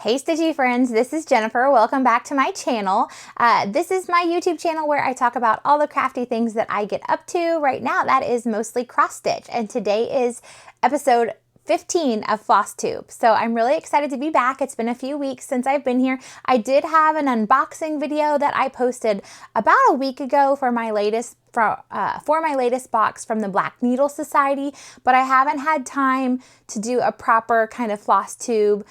Hey Stitchy friends, this is Jennifer. Welcome back to my channel. This is my YouTube channel where I talk about all the crafty things that I get up to. Right now that is mostly cross stitch, and today is episode 15 of FLOSSTUBE. So I'm really excited to be back. It's been a few weeks since I've been here. I did have an unboxing video that I posted about a week ago for my latest box from the Black Needle Society, but I haven't had time to do a proper kind of floss tube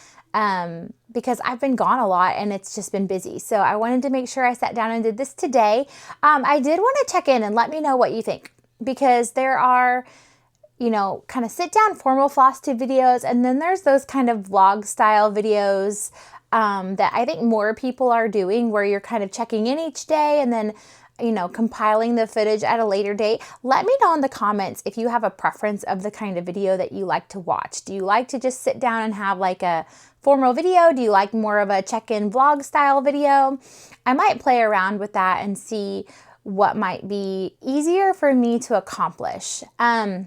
because I've been gone a lot and it's just been busy. So I wanted to make sure I sat down and did this today. I did want to check in and let me know what you think, because there are, you know, kind of sit down formal floss tube videos, and then there's those kind of vlog style videos that I think more people are doing, where you're kind of checking in each day and then, you know, compiling the footage at a later date. Let me know in the comments if you have a preference of the kind of video that you like to watch. Do you like to just sit down and have like a formal video? Do you like more of a check-in vlog style video? I might play around with that and see what might be easier for me to accomplish. I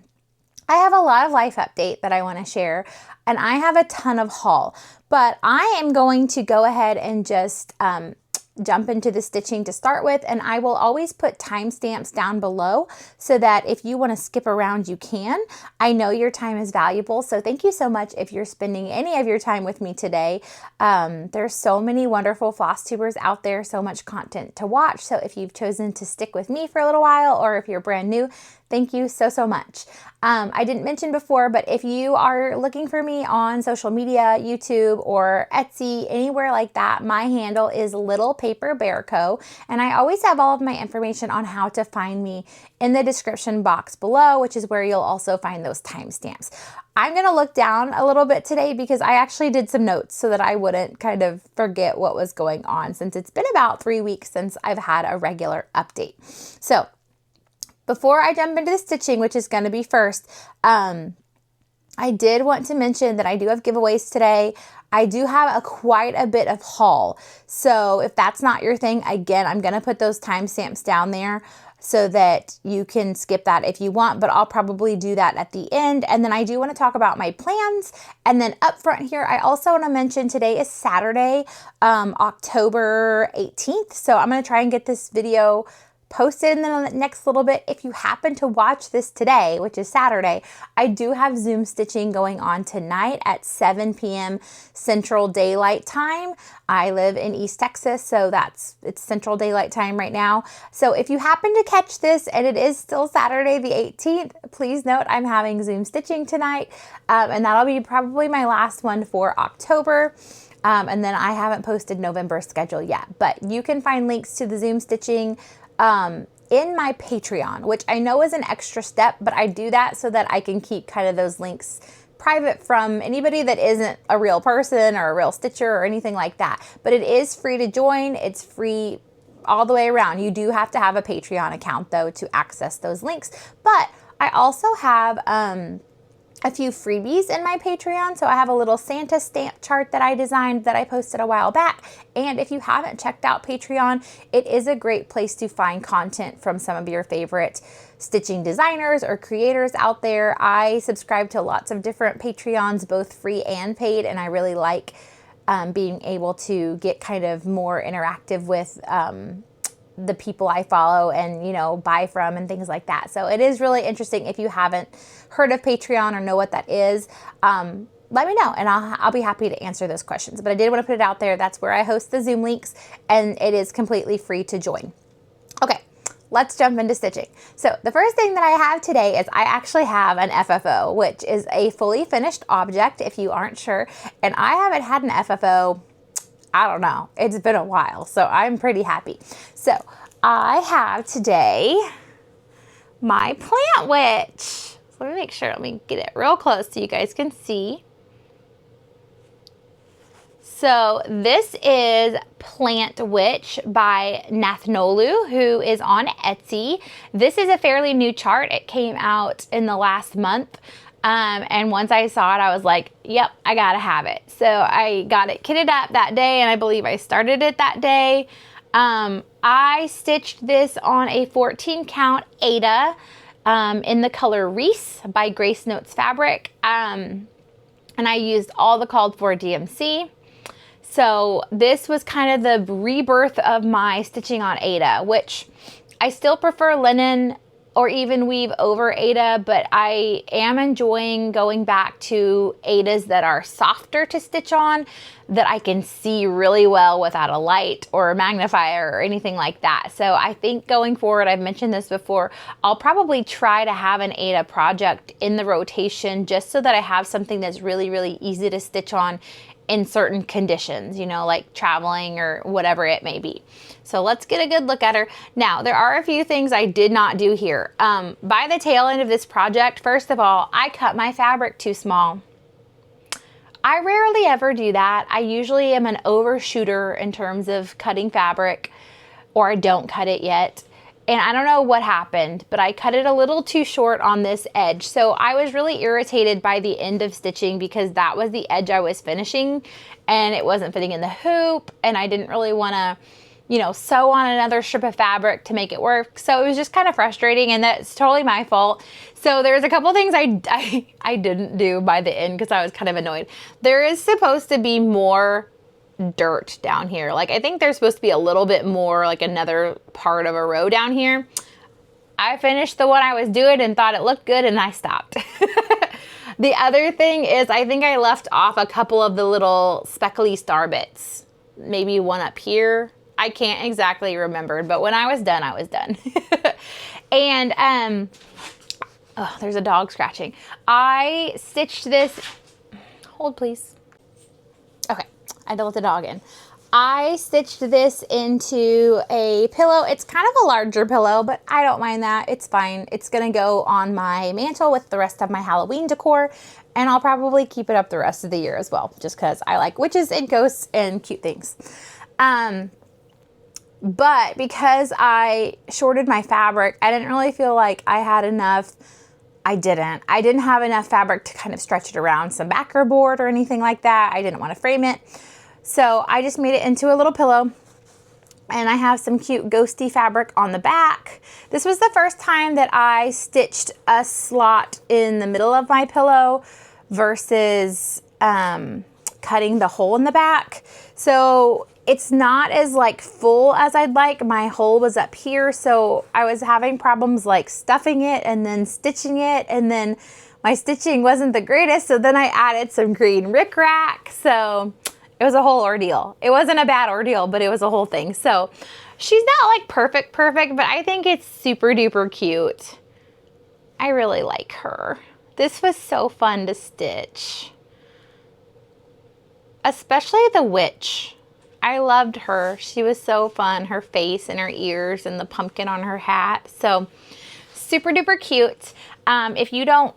have a lot of life update that I want to share, and I have a ton of haul, but I am going to go ahead and just jump into the stitching to start with, and I will always put timestamps down below so that if you want to skip around, you can. I know your time is valuable, so thank you so much if you're spending any of your time with me today. There's so many wonderful floss tubers out there, so much content to watch. So if you've chosen to stick with me for a little while, or if you're brand new, thank you so much. I didn't mention before, but if you are looking for me on social media, YouTube or Etsy, anywhere like that, my handle is Little Paper Bear Co. And I always have all of my information on how to find me in the description box below, which is where you'll also find those timestamps. I'm going to look down a little bit today because I actually did some notes so that I wouldn't kind of forget what was going on, since it's been about 3 weeks since I've had a regular update. So before I jump into the stitching, which is going to be first, I did want to mention that I do have giveaways today. I do have quite a bit of haul. So if that's not your thing, again, I'm going to put those timestamps down there so that you can skip that if you want, but I'll probably do that at the end. And then I do want to talk about my plans. And then up front here, I also want to mention today is Saturday, October 18th. So I'm going to try and get this video posted in the next little bit. If you happen to watch this today, which is Saturday, I do have Zoom stitching going on tonight at 7 p.m. Central Daylight Time. I live in East Texas, so it's Central Daylight Time right now. So if you happen to catch this and it is still Saturday the 18th, please note I'm having Zoom stitching tonight, and that'll be probably my last one for October. And then I haven't posted November's schedule yet, but you can find links to the Zoom stitching in my Patreon, which I know is an extra step, but I do that so that I can keep kind of those links private from anybody that isn't a real person or a real stitcher or anything like that. But it is free to join. It's free all the way around. You do have to have a Patreon account though to access those links. But I also have a few freebies in my Patreon. So I have a little Santa stamp chart that I designed that I posted a while back. And if you haven't checked out Patreon, it is a great place to find content from some of your favorite stitching designers or creators out there. I subscribe to lots of different Patreons, both free and paid, and I really like being able to get kind of more interactive with the people I follow and, you know, buy from and things like that. So it is really interesting. If you haven't heard of Patreon or know what that is, let me know and I'll be happy to answer those questions. But I did want to put it out there. That's where I host the Zoom links, and it is completely free to join. Okay, let's jump into stitching. So the first thing that I have today is I actually have an FFO, which is a fully finished object, if you aren't sure. And I haven't had an FFO, I don't know, it's been a while, so I'm pretty happy. So I have today my plant witch. So let me make sure, let me get it real close so you guys can see. So this is Plant Witch by Nathnolu, who is on Etsy. This is a fairly new chart. It came out in the last month. And once I saw it, I was like, yep, I gotta have it. So I got it kitted up that day, and I believe I started it that day. I stitched this on a 14 count Aida in the color Reese by Grace Notes Fabric. And I used all the called for DMC. So this was kind of the rebirth of my stitching on Aida, which I still prefer linen or even weave over Aida, but I am enjoying going back to Aidas that are softer to stitch on, that I can see really well without a light or a magnifier or anything like that. So I think going forward, I've mentioned this before, I'll probably try to have an Aida project in the rotation just so that I have something that's really, really easy to stitch on in certain conditions, you know, like traveling or whatever it may be. So let's get a good look at her. Now, there are a few things I did not do here. By the tail end of this project, first of all, I cut my fabric too small. I rarely ever do that. I usually am an overshooter in terms of cutting fabric, or I don't cut it yet. And I don't know what happened, but I cut it a little too short on this edge. So I was really irritated by the end of stitching because that was the edge I was finishing and it wasn't fitting in the hoop, and I didn't really want to, you know, sew on another strip of fabric to make it work. So it was just kind of frustrating, and that's totally my fault. So there's a couple things I didn't do by the end because I was kind of annoyed. There is supposed to be more dirt down here. Like, I think there's supposed to be a little bit more, like another part of a row down here. I finished the one I was doing and thought it looked good, and I stopped. The other thing is, I think I left off a couple of the little speckly star bits. Maybe one up here. I can't exactly remember, but when I was done, I was done. And, oh, there's a dog scratching. I stitched this, hold please. Okay, I had to let the dog in. I stitched this into a pillow. It's kind of a larger pillow, but I don't mind that. It's fine. It's gonna go on my mantle with the rest of my Halloween decor, and I'll probably keep it up the rest of the year as well, just because I like witches and ghosts and cute things. But because I shorted my fabric, I didn't really feel like I had enough. I didn't have enough fabric to kind of stretch it around some backer board or anything like that. I didn't want to frame it. So I just made it into a little pillow, and I have some cute ghosty fabric on the back. This was the first time that I stitched a slot in the middle of my pillow versus cutting the hole in the back. So it's not as like full as I'd like. My hole was up here, so I was having problems like stuffing it and then stitching it, and then my stitching wasn't the greatest, so then I added some green rickrack. So it was a whole ordeal. It wasn't a bad ordeal, but it was a whole thing. So she's not like perfect, but I think it's super duper cute. I really like her. This was so fun to stitch. Especially the witch. I loved her. She was so fun. Her face and her ears and the pumpkin on her hat. So super duper cute. If you don't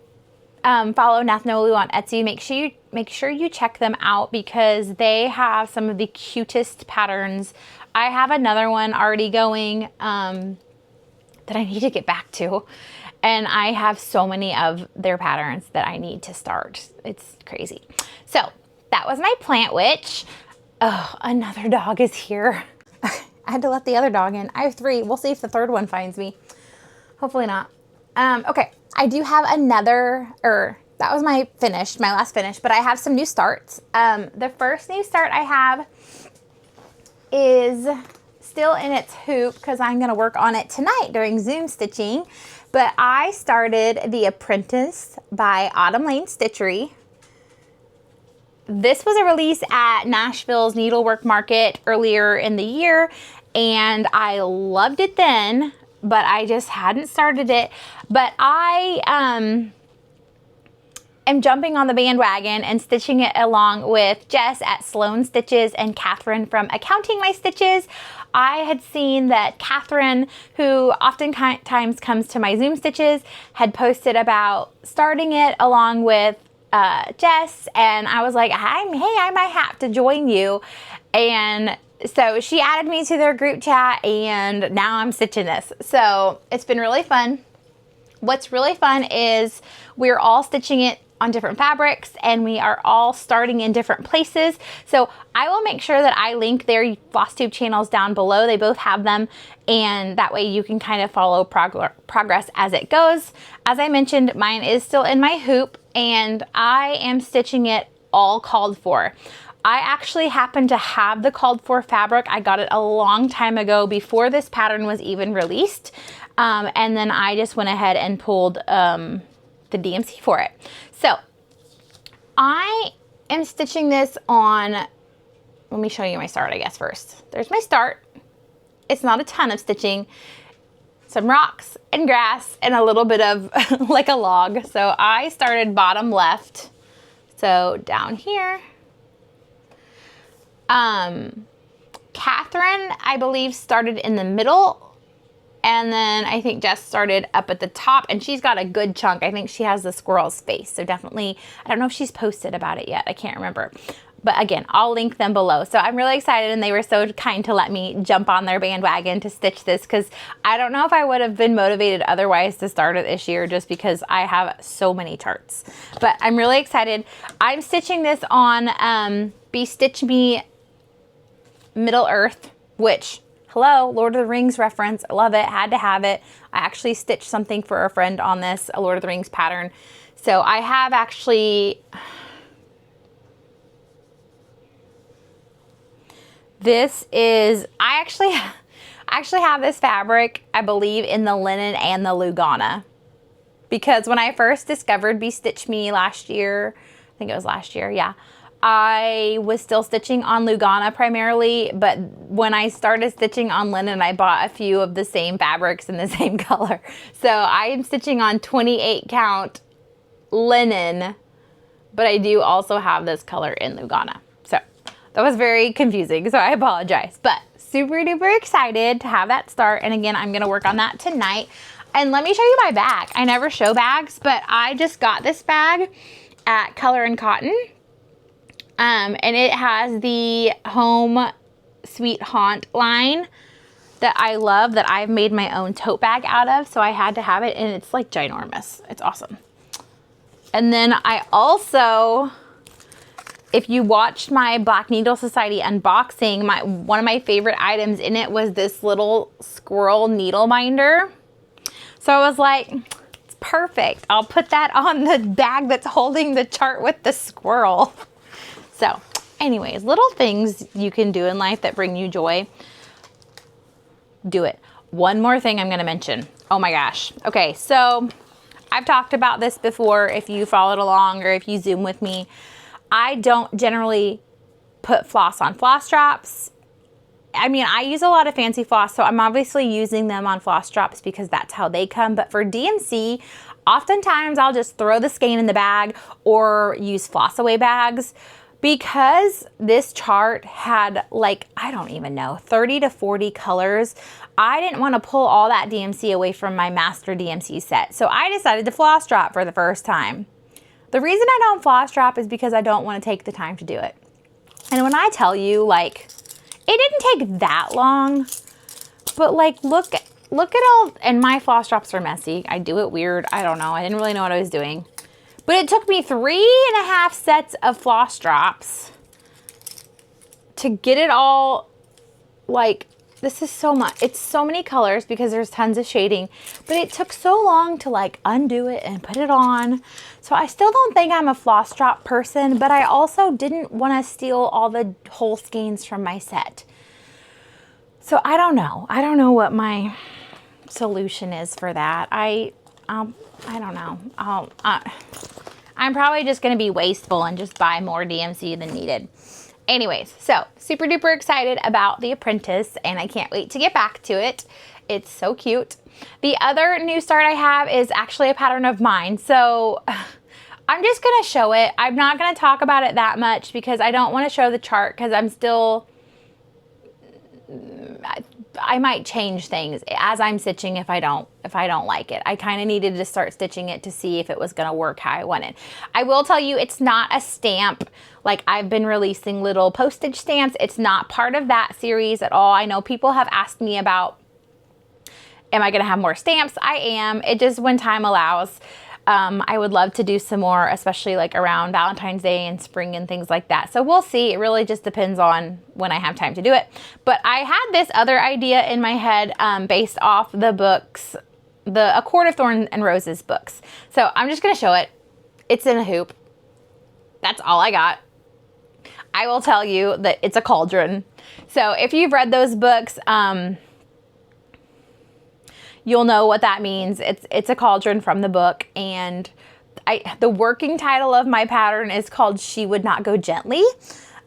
follow Nathnolu on Etsy, make sure you check them out because they have some of the cutest patterns. I have another one already going that I need to get back to, and I have so many of their patterns that I need to start. It's crazy. So that was my plant witch. Oh, another dog is here. I had to let the other dog in. I have 3. We'll see if the third one finds me. Hopefully not. Okay, I do have another, that was my last finish, but I have some new starts. The first new start I have is still in its hoop because I'm gonna work on it tonight during Zoom stitching, but I started the Apprentice by Autumn Lane Stitchery. This was a release at Nashville's Needlework Market earlier in the year, and I loved it then, but I just hadn't started it. But I am jumping on the bandwagon and stitching it along with Jess at Sloan Stitches and Katherine from Accounting My Stitches. I had seen that Katherine, who oftentimes comes to my Zoom stitches, had posted about starting it along with Jess, and I was like, hey, I might have to join you. And so she added me to their group chat, and now I'm stitching this. So it's been really fun. What's really fun is we're all stitching it on different fabrics, and we are all starting in different places. So I will make sure that I link their FLOSSTUBE channels down below. They both have them, and that way you can kind of follow progress as it goes. As I mentioned, mine is still in my hoop, and I am stitching it all called for. I actually happen to have the called for fabric. I got it a long time ago before this pattern was even released. And then I just went ahead and pulled the DMC for it. So I am stitching this on, let me show you my start, I guess, first. There's my start. It's not a ton of stitching. Some rocks and grass and a little bit of like a log. So I started bottom left. So down here. Katherine, I believe, started in the middle. And then I think Jess started up at the top, and she's got a good chunk. I think she has the squirrel's face. So definitely, I don't know if she's posted about it yet. I can't remember. But again, I'll link them below. So I'm really excited, and they were so kind to let me jump on their bandwagon to stitch this, because I don't know if I would have been motivated otherwise to start it this year, just because I have so many charts. But I'm really excited. I'm stitching this on Be Stitch Me Middle Earth, which, hello, Lord of the Rings reference. I love it. Had to have it. I actually stitched something for a friend on this, a Lord of the Rings pattern. So I have actually... This is, I actually have this fabric, I believe, in the linen and the Lugana. Because when I first discovered Be Stitch Me last year, I think it was last year, yeah, I was still stitching on Lugana primarily, but when I started stitching on linen, I bought a few of the same fabrics in the same color. So I am stitching on 28 count linen, but I do also have this color in Lugana. So that was very confusing, so I apologize. But super duper excited to have that start. And again, I'm gonna work on that tonight. And let me show you my bag. I never show bags, but I just got this bag at Color and Cotton. And it has the Home Sweet Haunt line that I love, that I've made my own tote bag out of. So I had to have it, and it's like ginormous. It's awesome. And then I also, if you watched my Black Needle Society unboxing, one of my favorite items in it was this little squirrel needle binder. So I was like, it's perfect. I'll put that on the bag that's holding the chart with the squirrel. So anyways, little things you can do in life that bring you joy. Do it. One more thing I'm gonna mention. Oh my gosh. Okay, so I've talked about this before if you followed along or if you Zoom with me. I don't generally put floss on floss drops. I mean, I use a lot of fancy floss, so I'm obviously using them on floss drops because that's how they come. But for DMC, oftentimes I'll just throw the skein in the bag or use floss away bags. Because this chart had, like, I don't even know, 30 to 40 colors, I didn't want to pull all that DMC away from my master DMC set. So I decided to floss drop for the first time. The reason I don't floss drop is because I don't want to take the time to do it. And when I tell you, like, it didn't take that long, but like, look at all, and my floss drops are messy. I do it weird. I don't know. I didn't really know what I was doing. But it took me 3.5 sets of floss drops to get it all, like, this is so much. It's so many colors because there's tons of shading, but it took so long to like undo it and put it on. So I still don't think I'm a floss drop person, but I also didn't want to steal all the whole skeins from my set. So I don't know. I don't know what my solution is for that. I don't know. I'm probably just going to be wasteful and just buy more DMC than needed. Anyways, so super duper excited about the Apprentice, and I can't wait to get back to it. It's so cute. The other new start I have is actually a pattern of mine. So I'm just going to show it. I'm not going to talk about it that much because I don't want to show the chart because I'm still... I might change things as I'm stitching if I don't like it. I kind of needed to start stitching it to see if it was going to work how I wanted. I will tell you, it's not a stamp. Like, I've been releasing little postage stamps. It's not part of that series at all. I know people have asked me about, am I going to have more stamps? I am. It just, when time allows. I would love to do some more, especially like around Valentine's Day and spring and things like that. So we'll see. It really just depends on when I have time to do it. But I had this other idea in my head based off the books, the A Court of Thorns and Roses books. So I'm just going to show it. It's in a hoop. That's all I got. I will tell you that it's a cauldron. So if you've read those books, you'll know what that means. It's a cauldron from the book, and the working title of my pattern is called She Would Not Go Gently.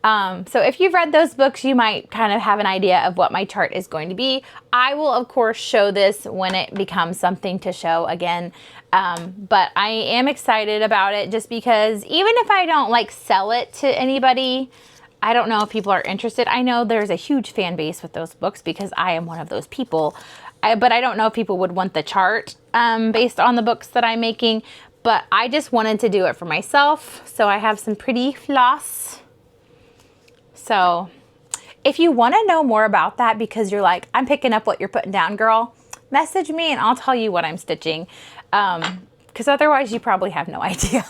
So if you've read those books, you might kind of have an idea of what my chart is going to be. I will, of course, show this when it becomes something to show again. But I am excited about it just because even if I don't like sell it to anybody, I don't know if people are interested. I know there's a huge fan base with those books because I am one of those people. But I don't know if people would want the chart based on the books that I'm making. But I just wanted to do it for myself. So I have some pretty floss. So if you want to know more about that because you're like, I'm picking up what you're putting down, girl, message me and I'll tell you what I'm stitching. Because otherwise you probably have no idea.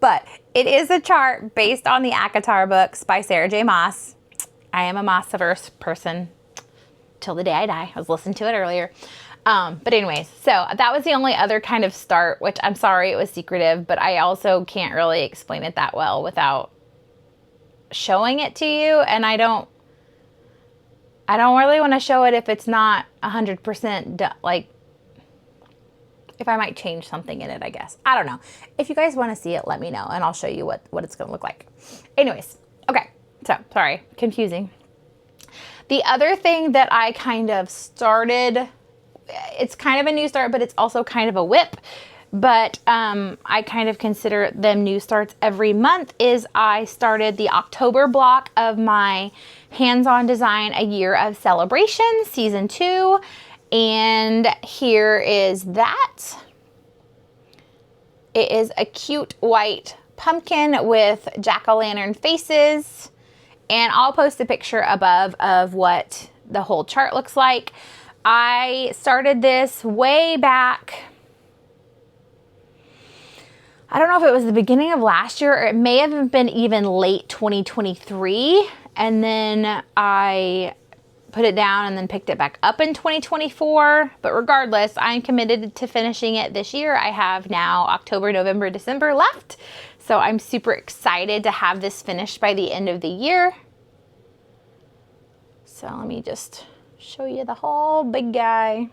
But it is a chart based on the ACOTAR books by Sarah J. Maas. I am a Maas-averse person till the day I die. I was listening to it earlier. But anyways, so that was the only other kind of start, which I'm sorry it was secretive, but I also can't really explain it that well without showing it to you. And I don't really want to show it if it's not 100% like, if I might change something in it, I guess. I don't know. If you guys want to see it, let me know and I'll show you what it's going to look like. Anyways, okay. So, sorry, confusing. The other thing that I kind of started, it's kind of a new start, but it's also kind of a whip. But I kind of consider them new starts every month, is I started the October block of my Hands-On Design A Year of Celebration Season 2. And here is that. It is a cute white pumpkin with jack-o'-lantern faces. And I'll post a picture above of what the whole chart looks like. I started this way back, I don't know if it was the beginning of last year or it may have been even late 2023. And then I put it down and then picked it back up in 2024. But regardless, I'm committed to finishing it this year. I have now October, November, December left. So I'm super excited to have this finished by the end of the year. So let me just show you the whole big guy.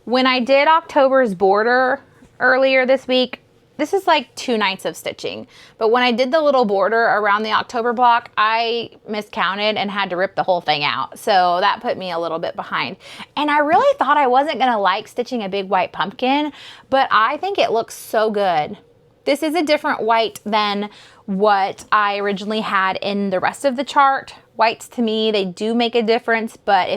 When I did October's border earlier this week, this is like 2 nights of stitching. But when I did the little border around the October block, I miscounted and had to rip the whole thing out. So that put me a little bit behind. And I really thought I wasn't gonna like stitching a big white pumpkin, but I think it looks so good. This is a different white than what I originally had in the rest of the chart. Whites to me, they do make a difference, but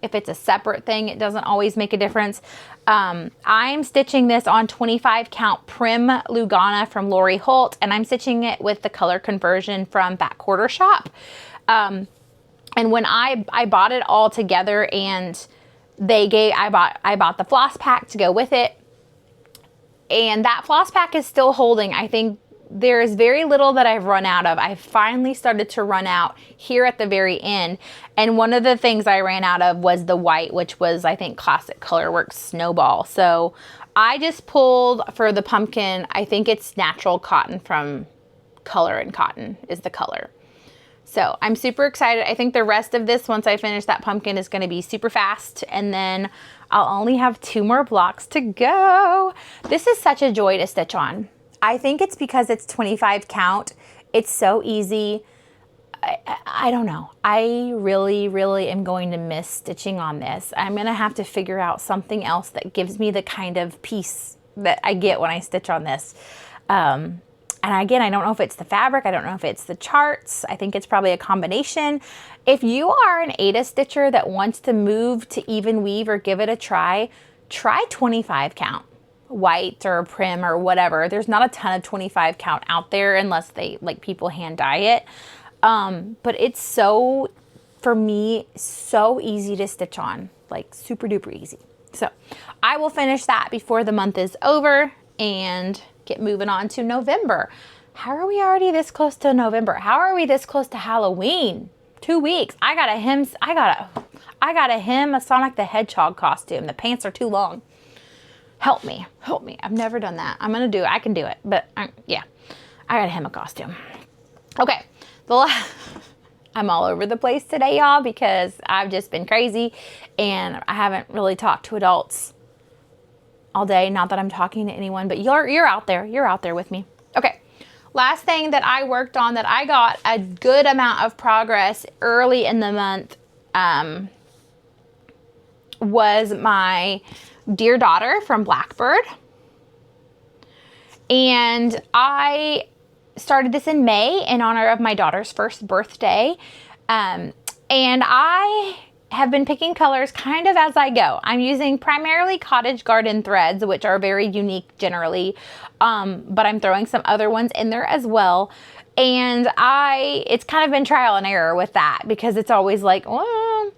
if it's a separate thing, it doesn't always make a difference. I'm stitching this on 25 count Prim Lugana from Lori Holt, and I'm stitching it with the color conversion from Back Quarter Shop. And when I bought it all together, and I bought the floss pack to go with it, and that floss pack is still holding. I think there is very little that I've run out of. I finally started to run out here at the very end. And one of the things I ran out of was the white, which was, I think, Classic Colorworks Snowball. So I just pulled for the pumpkin, I think it's natural cotton from Color and Cotton is the color. So I'm super excited. I think the rest of this, once I finish that pumpkin, is going to be super fast. And then I'll only have 2 more blocks to go. This is such a joy to stitch on. I think it's because it's 25 count. It's so easy. I don't know. I really, really am going to miss stitching on this. I'm going to have to figure out something else that gives me the kind of peace that I get when I stitch on this. And again, I don't know if it's the fabric. I don't know if it's the charts. I think it's probably a combination. If you are an Aida stitcher that wants to move to even weave or give it a try 25 count. White or Prim or whatever. There's not a ton of 25 count out there unless they like people hand dye it. But it's so, for me, so easy to stitch on, like super duper easy. So I will finish that before the month is over and get moving on to November. How are we already this close to November? How are we this close to Halloween? 2 weeks. I got a him, a Sonic the Hedgehog costume. The pants are too long. Help me, help me. I've never done that. I'm gonna do it. I can do it, but yeah. I got him a costume. Okay, I'm all over the place today, y'all, because I've just been crazy and I haven't really talked to adults all day. Not that I'm talking to anyone, but you're out there. You're out there with me. Okay, last thing that I worked on that I got a good amount of progress early in the month was my dear daughter from Blackbird. And I started this in May in honor of my daughter's first birthday. And I have been picking colors kind of as I go. I'm using primarily cottage garden threads, which are very unique generally. But I'm throwing some other ones in there as well. And it's kind of been trial and error with that, because it's always like, well,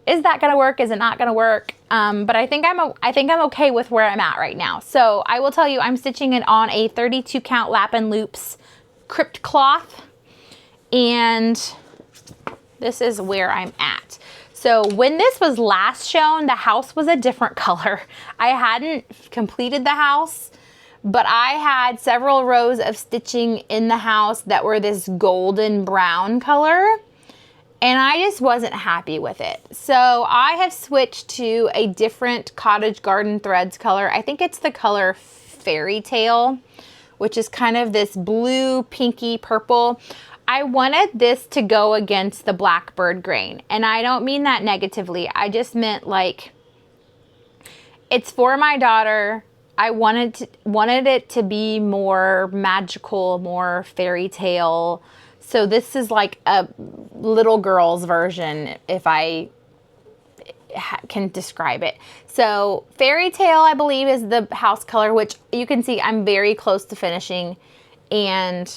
is that going to work? Is it not going to work? But I think I'm okay with where I'm at right now. So I will tell you, I'm stitching it on a 32 count Lap and Loops crypt cloth. And this is where I'm at. So when this was last shown, the house was a different color. I hadn't completed the house, but I had several rows of stitching in the house that were this golden brown color. And I just wasn't happy with it. So I have switched to a different Cottage Garden Threads color. I think it's the color Fairy Tale, which is kind of this blue, pinky, purple. I wanted this to go against the Blackbird grain. And I don't mean that negatively. I just meant like, it's for my daughter. I wanted it to be more magical, more fairy tale. So this is like a little girl's version, if I can describe it. So Fairy Tale, I believe, is the house color, which you can see I'm very close to finishing. And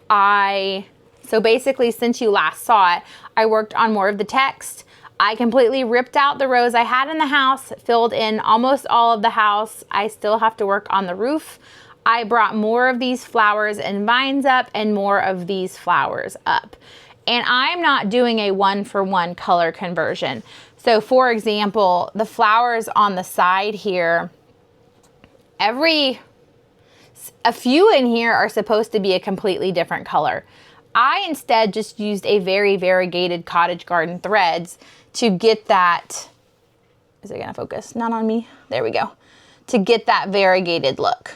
so basically, since you last saw it, I worked on more of the text. I completely ripped out the rows I had in the house, filled in almost all of the house. I still have to work on the roof. I brought more of these flowers and vines up and more of these flowers up. And I'm not doing a 1-for-1 color conversion. So for example, the flowers on the side here, a few in here are supposed to be a completely different color. I instead just used a very variegated Cottage Garden Threads to get that, is it gonna focus? Not on me, there we go. To get that variegated look.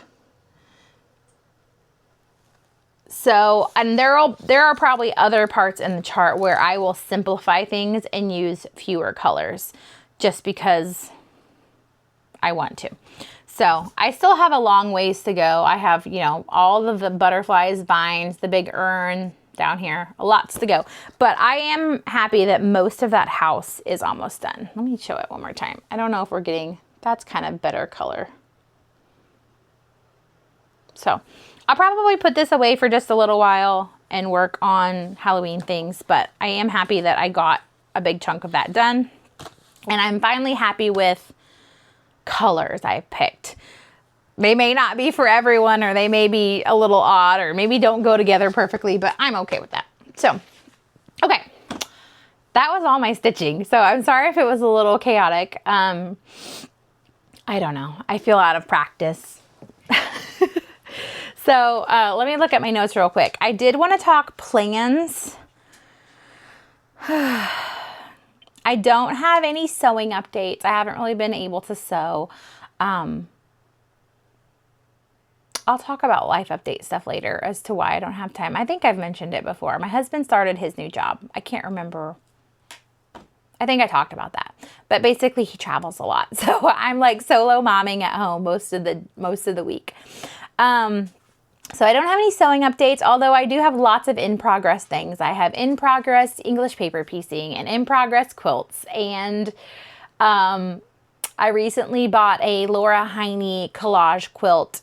So, and there are probably other parts in the chart where I will simplify things and use fewer colors just because I want to. So I still have a long ways to go. I have, you know, all of the butterflies, vines, the big urn down here, lots to go. But I am happy that most of that house is almost done. Let me show it one more time. I don't know if we're getting, that's kind of better color. So I'll probably put this away for just a little while and work on Halloween things, but I am happy that I got a big chunk of that done. And I'm finally happy with colors I've picked. They may not be for everyone, or they may be a little odd, or maybe don't go together perfectly, but I'm okay with that. So, okay. That was all my stitching. So I'm sorry if it was a little chaotic. I don't know. I feel out of practice. So let me look at my notes real quick. I did want to talk plans. I don't have any sewing updates. I haven't really been able to sew. I'll talk about life update stuff later as to why I don't have time. I think I've mentioned it before. My husband started his new job. I can't remember. I think I talked about that. But basically he travels a lot. So I'm like solo momming at home most of the week. So I don't have any sewing updates, although I do have lots of in-progress things. I have in-progress English paper piecing and in-progress quilts. And I recently bought a Laura Heine collage quilt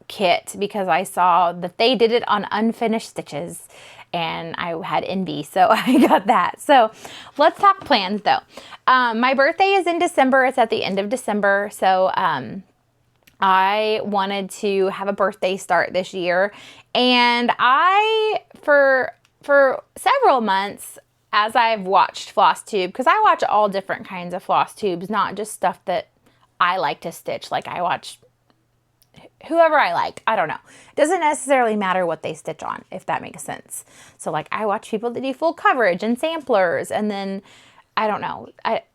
kit because I saw that they did it on unfinished stitches and I had envy, so I got that. So let's talk plans though. My birthday is in December. It's at the end of December. So I wanted to have a birthday start this year, and for several months, as I've watched FLOSSTUBE, because I watch all different kinds of FLOSSTUBEs, not just stuff that I like to stitch. Like I watch whoever I like. I don't know. It doesn't necessarily matter what they stitch on, if that makes sense. So like I watch people that do full coverage and samplers, and then I don't know.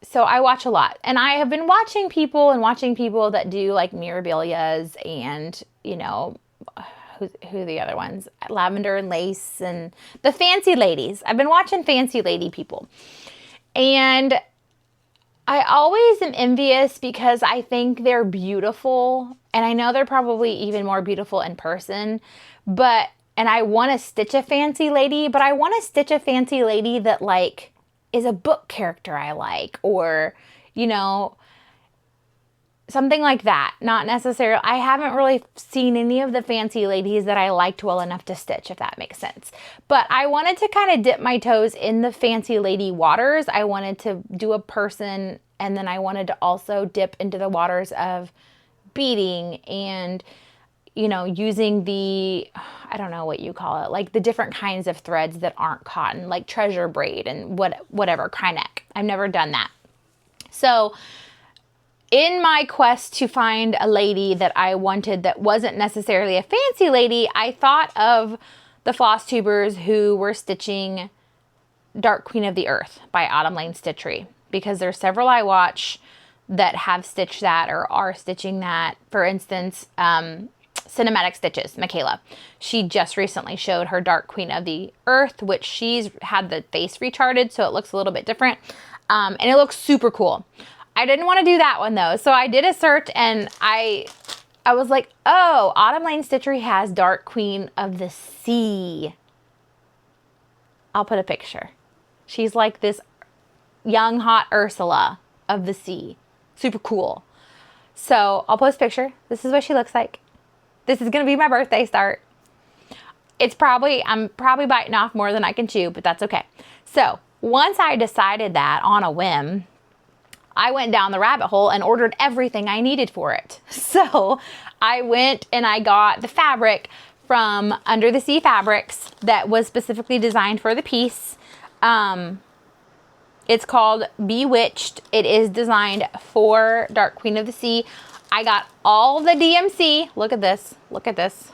So I watch a lot, and I have been watching people that do like mirabilias and, you know, who are the other ones? Lavender and lace and the fancy ladies. I've been watching fancy lady people. And I always am envious because I think they're beautiful. And I know they're probably even more beautiful in person. And I want to stitch a fancy lady, but I want to stitch a fancy lady that like is a book character I like, or, you know, something like that. Not necessarily, I haven't really seen any of the fancy ladies that I liked well enough to stitch, if that makes sense. But I wanted to kind of dip my toes in the fancy lady waters. I wanted to do a person, and then I wanted to also dip into the waters of beading and, you know, using the, I don't know what you call it, like the different kinds of threads that aren't cotton, like treasure braid and whatever, Kryneck. I've never done that. So in my quest to find a lady that I wanted that wasn't necessarily a fancy lady, I thought of the FLOSSTUBERs who were stitching Dark Queen of the Earth by Autumn Lane Stitchery, because there's several I watch that have stitched that or are stitching that. For instance, Cinematic Stitches, Michaela. She just recently showed her Dark Queen of the Earth, which she's had the face recharted, so it looks a little bit different. And it looks super cool. I didn't want to do that one though. So I did a search, and I was like, oh, Autumn Lane Stitchery has Dark Queen of the Sea. I'll put a picture. She's like this young, hot Ursula of the sea. Super cool. So I'll post a picture. This is what she looks like. This is going to be my birthday start. I'm probably biting off more than I can chew, but that's okay. So once I decided that on a whim, I went down the rabbit hole and ordered everything I needed for it. So I went and I got the fabric from Under the Sea Fabrics that was specifically designed for the piece. It's called Bewitched. It is designed for Dark Queen of the Sea. I got all the DMC. Look at this. Look at this.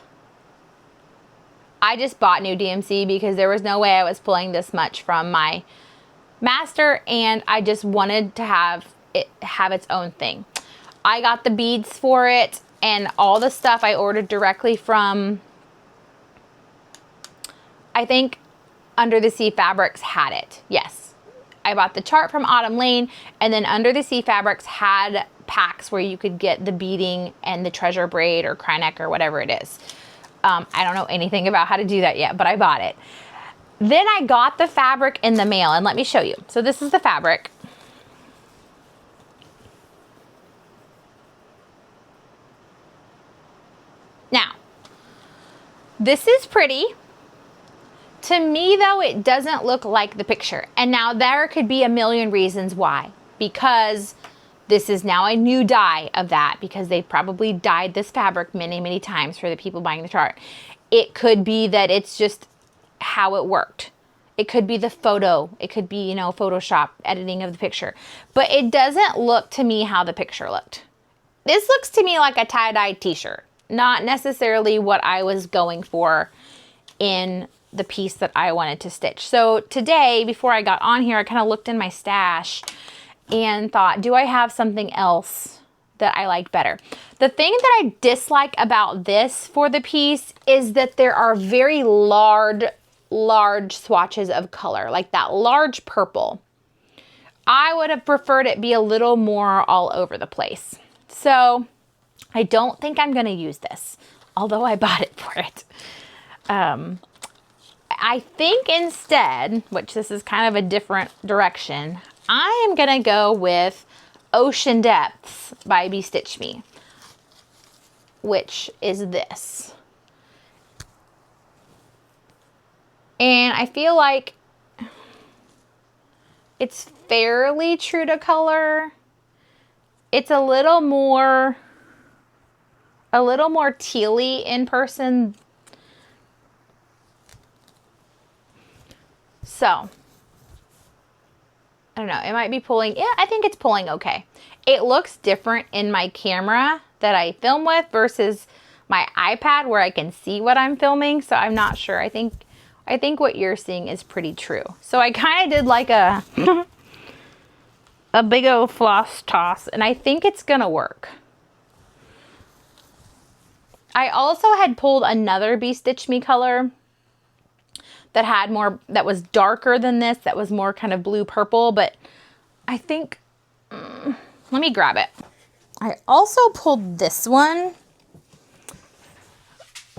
I just bought new DMC because there was no way I was pulling this much from my master, and I just wanted to have it have its own thing. I got the beads for it, and all the stuff I ordered directly from, I think Under the Sea Fabrics had it. Yes. I bought the chart from Autumn Lane, and then Under the Sea Fabrics had packs where you could get the beading and the treasure braid or Kryneck or whatever it is. I don't know anything about how to do that yet, but I bought it. Then I got the fabric in the mail, and let me show you. So this is the fabric. Now, this is pretty. To me, though, it doesn't look like the picture. And now there could be a million reasons why. Because this is now a new dye of that, because they probably dyed this fabric many, many times for the people buying the chart. It could be that it's just how it worked. It could be the photo. It could be, you know, Photoshop editing of the picture. But it doesn't look to me how the picture looked. This looks to me like a tie-dye t-shirt. Not necessarily what I was going for in the piece that I wanted to stitch. So today, before I got on here, I kind of looked in my stash and thought, do I have something else that I like better? The thing that I dislike about this for the piece is that there are very large swatches of color, like that large purple. I would have preferred it be a little more all over the place. So I don't think I'm going to use this, although I bought it for it. I think instead, which this is kind of a different direction, I am going to go with Ocean Depths by Be Stitch Me, which is this. And I feel like it's fairly true to color. It's a little more tealy in person. So, I don't know, it might be pulling, yeah, I think it's pulling okay. It looks different in my camera that I film with versus my iPad where I can see what I'm filming, so I'm not sure. I think what you're seeing is pretty true. So I kind of did like a a big old floss toss, and I think it's gonna work. I also had pulled another Be Stitch Me color that had more, that was darker than this, that was more kind of blue purple, but I think, let me grab it. I also pulled this one,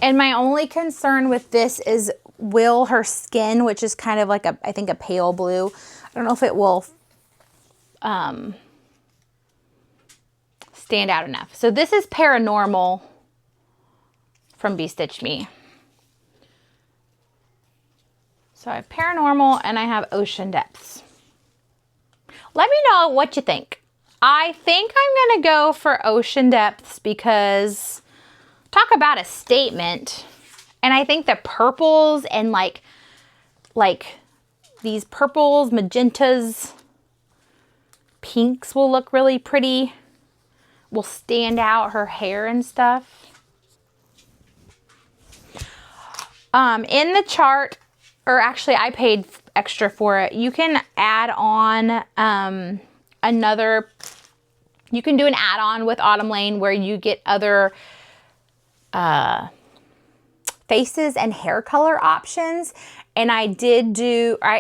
and my only concern with this is, will her skin, which is kind of like a, I think a pale blue, I don't know if it will stand out enough. So this is Paranormal from Be Stitch Me. So I have Paranormal and I have Ocean Depths. Let me know what you think. I think I'm gonna go for Ocean Depths because talk about a statement. And I think the purples and like these purples, magentas, pinks will look really pretty. Will stand out her hair and stuff. In the chart, or actually I paid extra for it, you can add on you can do an add-on with Autumn Lane where you get other faces and hair color options. And I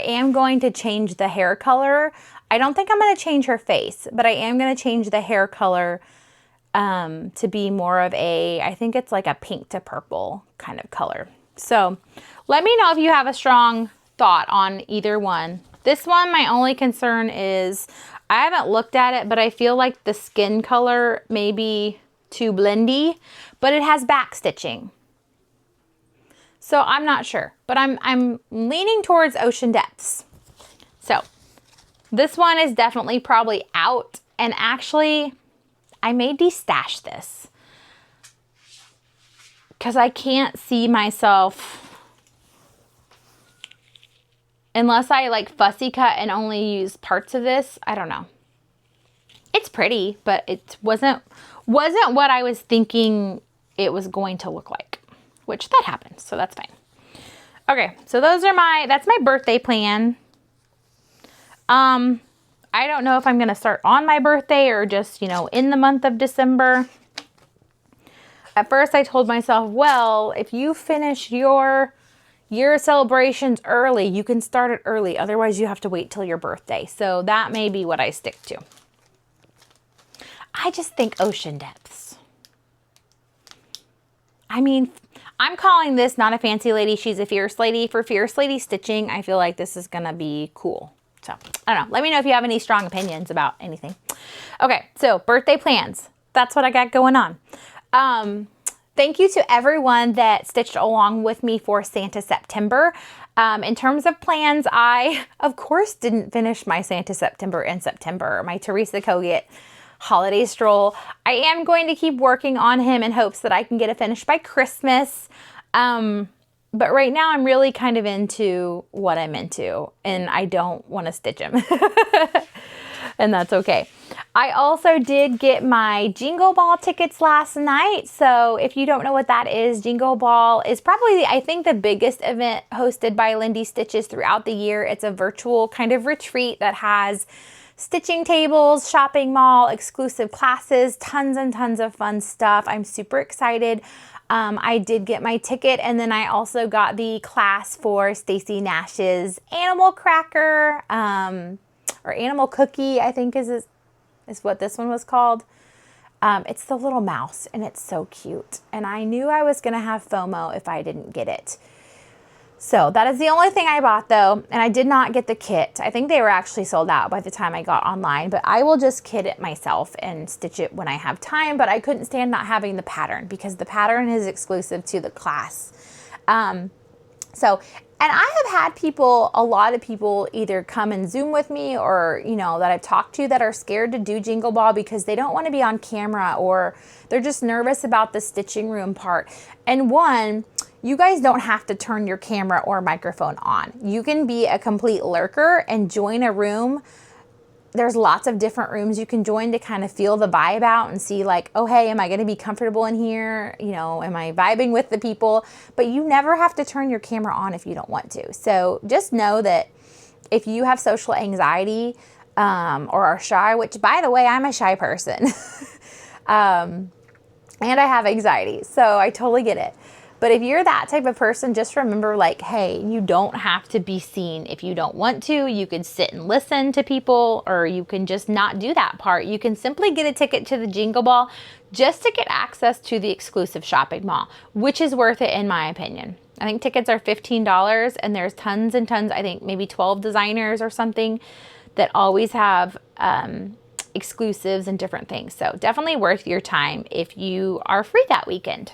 am going to change the hair color. I don't think I'm going to change her face, but I am going to change the hair color to be more of a, I think it's like a pink to purple kind of color. So let me know if you have a strong thought on either one. This one, my only concern is, I haven't looked at it, but I feel like the skin color may be too blendy, but it has back stitching. So I'm not sure, but I'm leaning towards Ocean Depths. So this one is definitely probably out, and actually I may destash this because I can't see myself, unless I like fussy cut and only use parts of this. I don't know. It's pretty, but it wasn't what I was thinking it was going to look like, which that happens, so that's fine. Okay, so that's my birthday plan. I don't know if I'm gonna start on my birthday or just, you know, in the month of December. At first I told myself, well, if you finish your year celebrations early, you can start it early. Otherwise you have to wait till your birthday. So that may be what I stick to. I just think Ocean Depths. I mean, I'm calling this not a fancy lady, she's a fierce lady. For fierce lady stitching, I feel like this is gonna be cool. So I don't know. Let me know if you have any strong opinions about anything. Okay, so birthday plans. That's what I got going on. Thank you to everyone that stitched along with me for Santa September. In terms of plans, I, of course, didn't finish my Santa September in September, my Teresa Kogut holiday stroll. I am going to keep working on him in hopes that I can get it finished by Christmas. But right now I'm really kind of into what I'm into, and I don't want to stitch him. And that's okay. I also did get my Jingle Ball tickets last night. So if you don't know what that is, Jingle Ball is probably, I think, the biggest event hosted by Lindy Stitches throughout the year. It's a virtual kind of retreat that has stitching tables, shopping mall, exclusive classes, tons and tons of fun stuff. I'm super excited. I did get my ticket, and then I also got the class for Stacy Nash's Animal Cracker, or Animal Cookie, I think is what this one was called. It's the little mouse, and it's so cute. And I knew I was gonna have FOMO if I didn't get it. So that is the only thing I bought, though, and I did not get the kit. I think they were actually sold out by the time I got online, but I will just kit it myself and stitch it when I have time. But I couldn't stand not having the pattern because the pattern is exclusive to the class. And I have had people, a lot of people either come and Zoom with me or, you know, that I've talked to that are scared to do Jingle Ball because they don't want to be on camera or they're just nervous about the stitching room part. And one, you guys don't have to turn your camera or microphone on. You can be a complete lurker and join a room There's lots of different rooms you can join to kind of feel the vibe out and see like, oh, hey, am I going to be comfortable in here? You know, am I vibing with the people? But you never have to turn your camera on if you don't want to. So just know that if you have social anxiety or are shy, which by the way, I'm a shy person and I have anxiety, so I totally get it. But if you're that type of person, just remember like, hey, you don't have to be seen if you don't want to. You could sit and listen to people, or you can just not do that part. You can simply get a ticket to the Jingle Ball just to get access to the exclusive shopping mall, which is worth it in my opinion. I think tickets are $15 and there's tons and tons, I think maybe 12 designers or something that always have exclusives and different things. So definitely worth your time if you are free that weekend.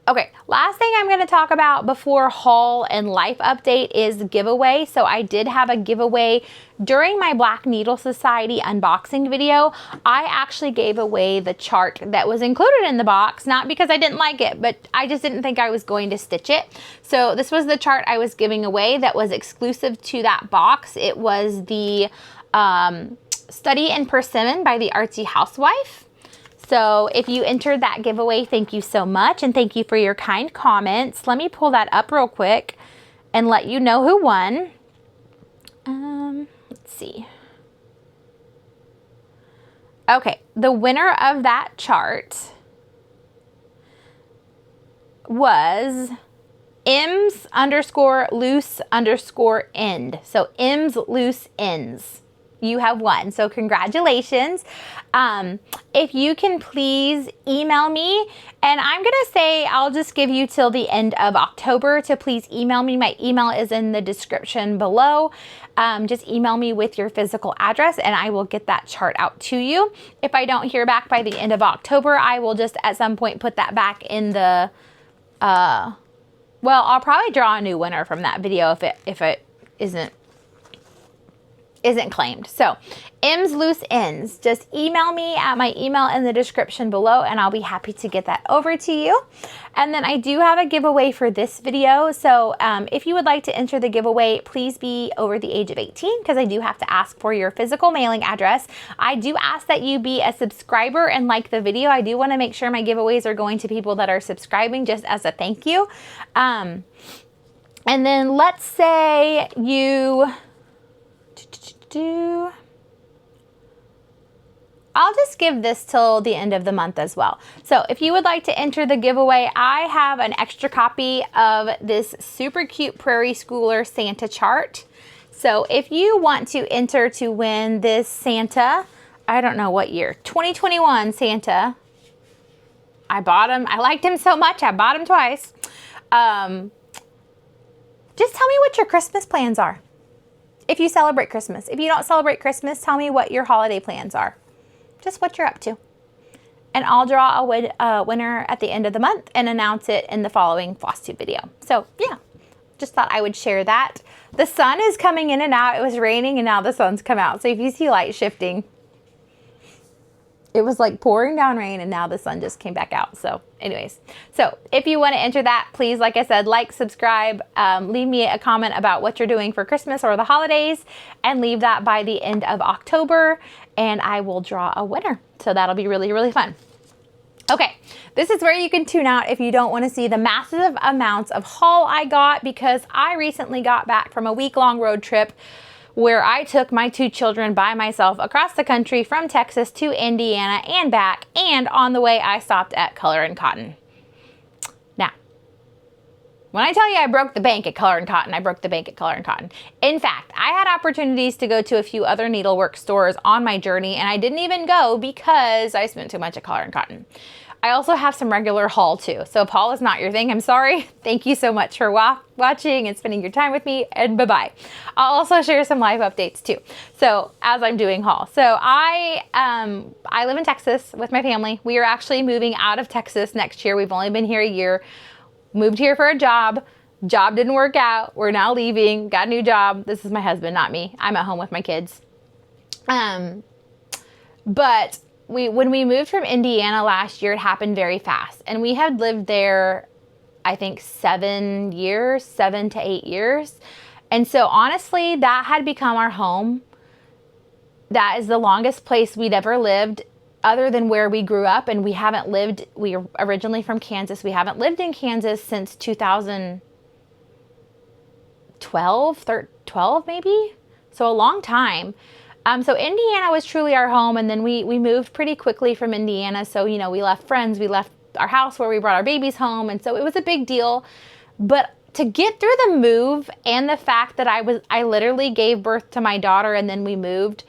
Okay, last thing I'm going to talk about before haul and life update is giveaway. So I did have a giveaway during my Black Needle Society unboxing video. I actually gave away the chart that was included in the box, not because I didn't like it, but I just didn't think I was going to stitch it. So this was the chart I was giving away that was exclusive to that box. It was the Study in Persimmon by the Artsy Housewife. So if you entered that giveaway, thank you so much. And thank you for your kind comments. Let me pull that up real quick and let you know who won. Let's see. Okay, the winner of that chart was M's_loose_end. So M's loose ends. You have won. So congratulations. If you can please email me, and I'm going to say I'll just give you till the end of October to please email me. My email is in the description below. Just email me with your physical address and I will get that chart out to you. If I don't hear back by the end of October, I will just at some point put that back in the, well, I'll probably draw a new winner from that video if it isn't claimed. So M's loose ends, just email me at my email in the description below and I'll be happy to get that over to you. And then I do have a giveaway for this video. So if you would like to enter the giveaway, please be over the age of 18 because I do have to ask for your physical mailing address. I do ask that you be a subscriber and like the video. I do want to make sure my giveaways are going to people that are subscribing just as a thank you. And then let's say you I'll just give this till the end of the month as well. So if you would like to enter the giveaway, I have an extra copy of this super cute Prairie Schooler Santa chart. So if you want to enter to win this Santa, I don't know what year, 2021 Santa. I bought him. I liked him so much. I bought him twice. Just tell me what your Christmas plans are. If you celebrate Christmas. If you don't celebrate Christmas, tell me what your holiday plans are. Just what you're up to. And I'll draw a winner at the end of the month and announce it in the following FLOSSTUBE video. So yeah, just thought I would share that. The sun is coming in and out. It was raining and now the sun's come out. So if you see light shifting, it was like pouring down rain and now the sun just came back out. So anyways, so if you want to enter that, please, like I said, like, subscribe, leave me a comment about what you're doing for Christmas or the holidays and leave that by the end of October and I will draw a winner. So that'll be really, really fun. Okay, this is where you can tune out if you don't want to see the massive amounts of haul I got because I recently got back from a week-long road trip where I took my 2 children by myself across the country from Texas to Indiana and back, and on the way I stopped at Color and Cotton. Now, when I tell you I broke the bank at Color and Cotton, I broke the bank at Color and Cotton. In fact, I had opportunities to go to a few other needlework stores on my journey and I didn't even go because I spent too much at Color and Cotton. I also have some regular haul too. So if haul is not your thing, I'm sorry. Thank you so much for watching and spending your time with me, and bye-bye. I'll also share some live updates too. So as I'm doing haul. So I live in Texas with my family. We are actually moving out of Texas next year. We've only been here a year. Moved here for a job. Job didn't work out. We're now leaving. Got a new job. This is my husband, not me. I'm at home with my kids. But when we moved from Indiana last year, it happened very fast. And we had lived there, I think 7 to 8 years. And so honestly, that had become our home. That is the longest place we'd ever lived other than where we grew up. And we haven't lived, we are originally from Kansas. We haven't lived in Kansas since 2012, 12 maybe. So a long time. So Indiana was truly our home. And then we moved pretty quickly from Indiana. So, you know, we left friends, we left our house where we brought our babies home. And so it was a big deal. But to get through the move and the fact that I literally gave birth to my daughter and then we moved,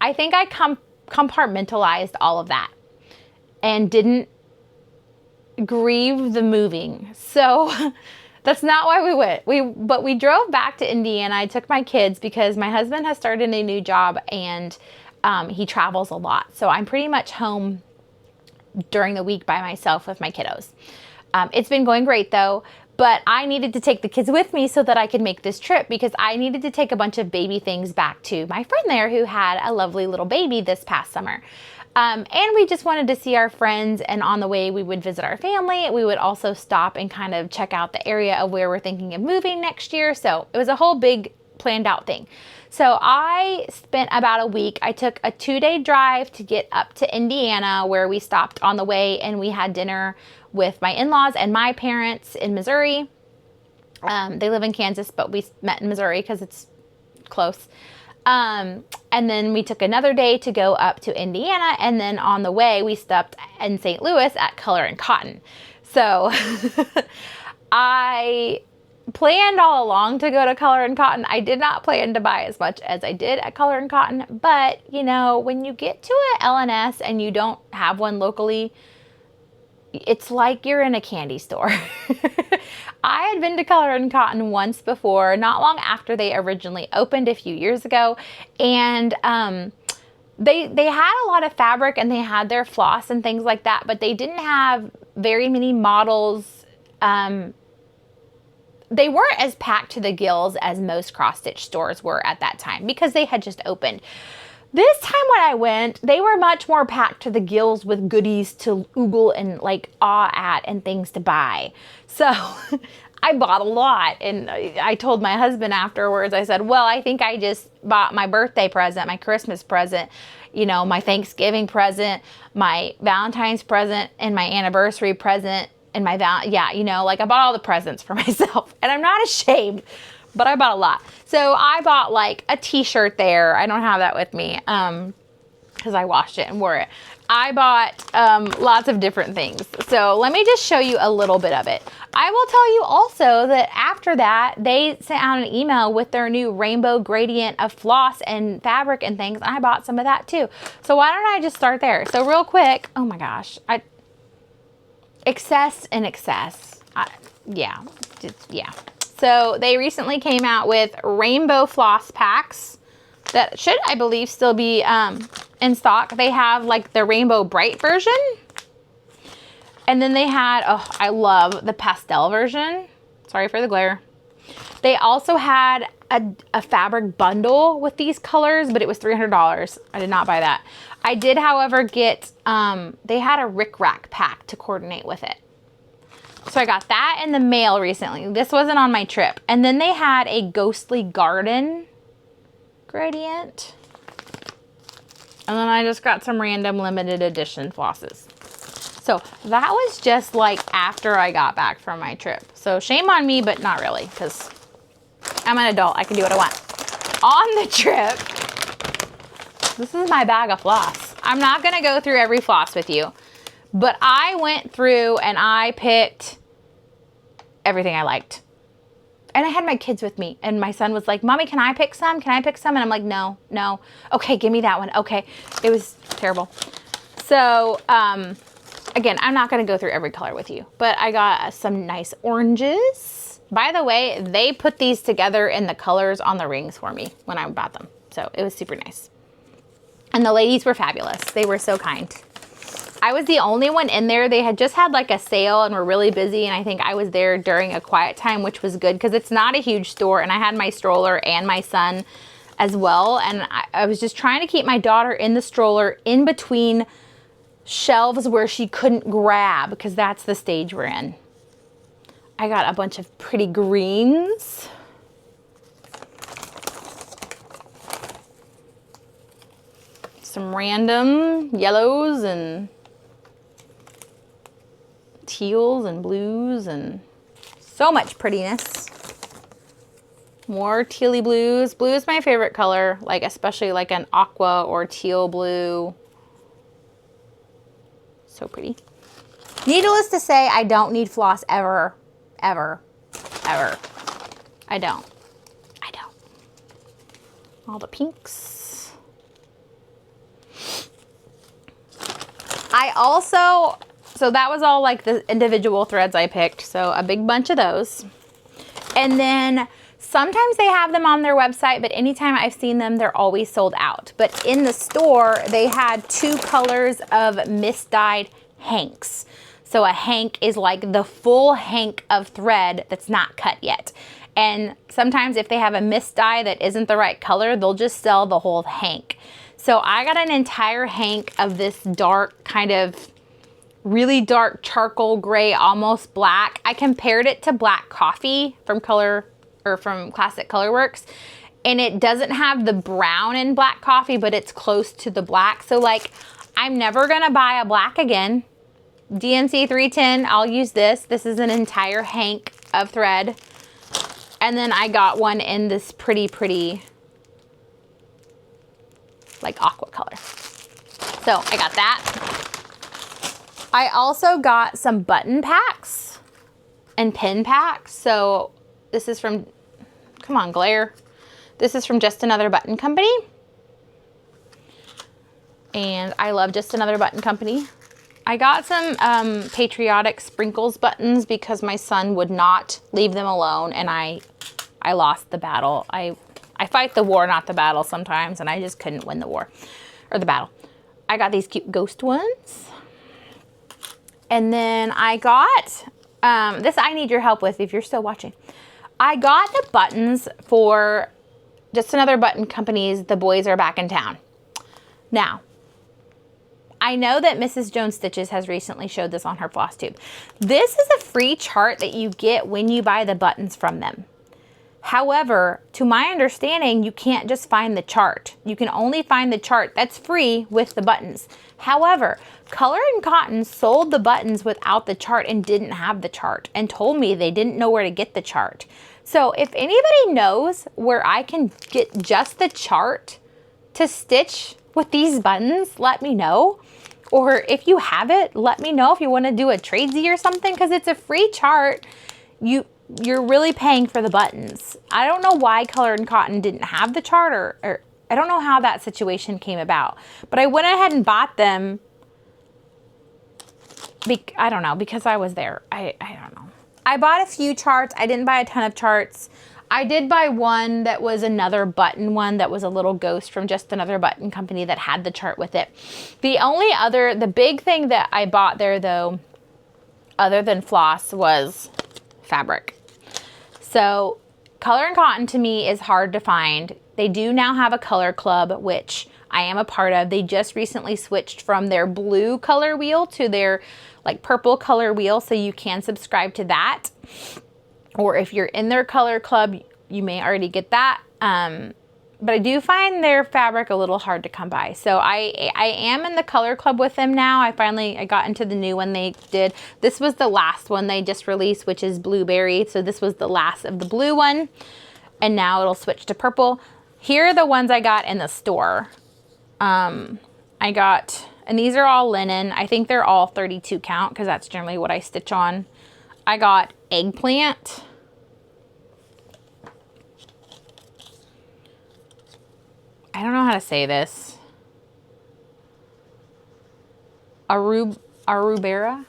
I think I compartmentalized all of that and didn't grieve the moving. So that's not why we went. But we drove back to Indiana. I took my kids because my husband has started a new job and he travels a lot. So I'm pretty much home during the week by myself with my kiddos. It's been going great though. But I needed to take the kids with me so that I could make this trip because I needed to take a bunch of baby things back to my friend there who had a lovely little baby this past summer. And we just wanted to see our friends, and on the way we would visit our family. We would also stop and kind of check out the area of where we're thinking of moving next year. So it was a whole big planned out thing. So I spent about a week. I took a 2-day drive to get up to Indiana where we stopped on the way and we had dinner with my in-laws and my parents in Missouri. They live in Kansas, but we met in Missouri because it's close. And then we took another day to go up to Indiana. And then on the way, we stopped in St. Louis at Color and Cotton. So I planned all along to go to Color and Cotton. I did not plan to buy as much as I did at Color and Cotton. But, you know, when you get to an LNS and you don't have one locally, it's like you're in a candy store. I had been to Color and Cotton once before, not long after they originally opened a few years ago. And they had a lot of fabric and they had their floss and things like that, but they didn't have very many models. They weren't as packed to the gills as most cross-stitch stores were at that time because they had just opened. This time when I went, they were much more packed to the gills with goodies to oogle and like awe at and things to buy. So I bought a lot, and I told my husband afterwards, I said, well, I think I just bought my birthday present, my Christmas present, you know, my Thanksgiving present, my Valentine's present, and my anniversary present, and my you know, like I bought all the presents for myself, and I'm not ashamed. But I bought a lot. So I bought like a t-shirt there. I don't have that with me because I washed it and wore it. I bought lots of different things. So let me just show you a little bit of it. I will tell you also that after that, they sent out an email with their new rainbow gradient of floss and fabric and things. And I bought some of that too. So why don't I just start there? So real quick, oh my gosh, excess and excess. Yeah. So they recently came out with rainbow floss packs that should, I believe, still be in stock. They have like the rainbow bright version. And then they had, oh, I love the pastel version. Sorry for the glare. They also had a fabric bundle with these colors, but it was $300. I did not buy that. I did, however, get, they had a rickrack pack to coordinate with it. So I got that in the mail recently. This wasn't on my trip. And then they had a ghostly garden gradient. And then I just got some random limited edition flosses. So that was just like after I got back from my trip. So shame on me, but not really, because I'm an adult. I can do what I want. On the trip, this is my bag of floss. I'm not going to go through every floss with you. But I went through and I picked everything I liked. And I had my kids with me. And my son was like, Mommy, can I pick some? Can I pick some? And I'm like, no. Okay, give me that one. Okay. It was terrible. So, again, I'm not going to go through every color with you. But I got some nice oranges. By the way, they put these together in the colors on the rings for me when I bought them. So it was super nice. And the ladies were fabulous. They were so kind. I was the only one in there. They had just had like a sale and were really busy. And I think I was there during a quiet time, which was good because it's not a huge store. And I had my stroller and my son as well. And I was just trying to keep my daughter in the stroller in between shelves where she couldn't grab because that's the stage we're in. I got a bunch of pretty greens. some random yellows and teals and blues and so much prettiness. More tealy blues. Blue is my favorite color, like especially like an aqua or teal blue. So pretty. Needless to say, I don't need floss ever, ever, ever. I don't. All the pinks. I also, so that was all like the individual threads I picked. So a big bunch of those. And then sometimes they have them on their website, but anytime I've seen them, they're always sold out. But in the store, they had 2 colors of misdyed hanks. So a hank is like the full hank of thread that's not cut yet. And sometimes if they have a misdye that isn't the right color, they'll just sell the whole hank. So I got an entire hank of this dark, kind of really dark charcoal gray, almost black. I compared it to black coffee from Classic Colorworks. And it doesn't have the brown in black coffee, but it's close to the black. So like, I'm never gonna buy a black again. DMC 310, I'll use this. This is an entire hank of thread. And then I got one in this pretty, like aqua color. So I got that. I also got some button packs and pin packs. So this is from, come on, glare. This is from Just Another Button Company. And I love Just Another Button Company. I got some patriotic sprinkles buttons because my son would not leave them alone, and I lost the battle. I fight the war, not the battle sometimes, and I just couldn't win the war or the battle. I got these cute ghost ones. And then I got, this I need your help with if you're still watching. I got the buttons for Just Another Button Company's The Boys Are Back in Town. Now, I know that Mrs. Jones Stitches has recently showed this on her FLOSSTUBE. This is a free chart that you get when you buy the buttons from them. However, to my understanding, you can't just find the chart. You can only find the chart that's free with the buttons. However, Color and Cotton sold the buttons without the chart and didn't have the chart and told me they didn't know where to get the chart. So if anybody knows where I can get just the chart to stitch with these buttons, let me know. Or if you have it, let me know if you want to do a tradesy or something, because it's a free chart. You're really paying for the buttons. I don't know why Color and Cotton didn't have the chart, or I don't know how that situation came about. But I went ahead and bought them. I don't know, because I was there. I don't know. I bought a few charts. I didn't buy a ton of charts. I did buy one that was another button one that was a little ghost from Just Another Button Company that had the chart with it. The big thing that I bought there though, other than floss, was fabric. So Color and Cotton to me is hard to find. They do now have a color club, which I am a part of. They just recently switched from their blue color wheel to their like purple color wheel, so you can subscribe to that. Or if you're in their color club, you may already get that. But I do find their fabric a little hard to come by. So I am in the color club with them now. I got into the new one they did. This was the last one they just released, which is Blueberry. So this was the last of the blue one. And now it'll switch to purple. Here are the ones I got in the store. And these are all linen. I think they're all 32 count because that's generally what I stitch on. I got eggplant. I don't know how to say this. Arubera?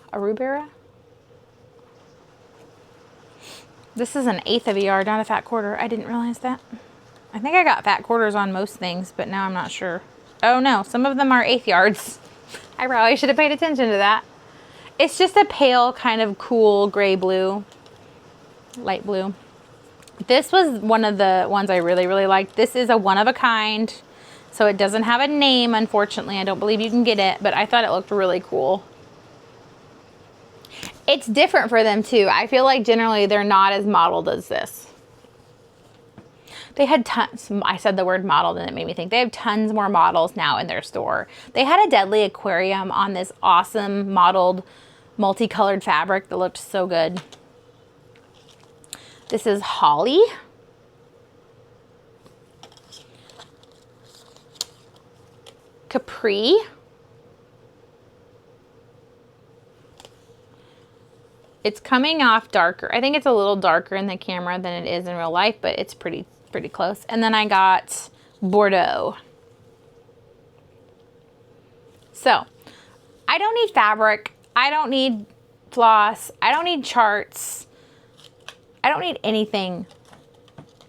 This is an 1/8 of a yard, not a fat quarter. I didn't realize that. I think I got fat quarters on most things, but now I'm not sure. Oh no, some of them are 1/8 yards. I probably should have paid attention to that. It's just a pale kind of cool gray blue, light blue. This was one of the ones I really, really liked. This is a one of a kind, so it doesn't have a name, unfortunately. I don't believe you can get it, but I thought it looked really cool. It's different for them too. I feel like generally they're not as modeled as this. They had tons, I said the word modeled and it made me think, they have tons more models now in their store. They had a deadly aquarium on this awesome modeled multicolored fabric that looked so good. This is Holly. Capri. It's coming off darker. I think it's a little darker in the camera than it is in real life, but it's pretty close. And then I got Bordeaux. So I don't need fabric. I don't need floss. I don't need charts. I don't need anything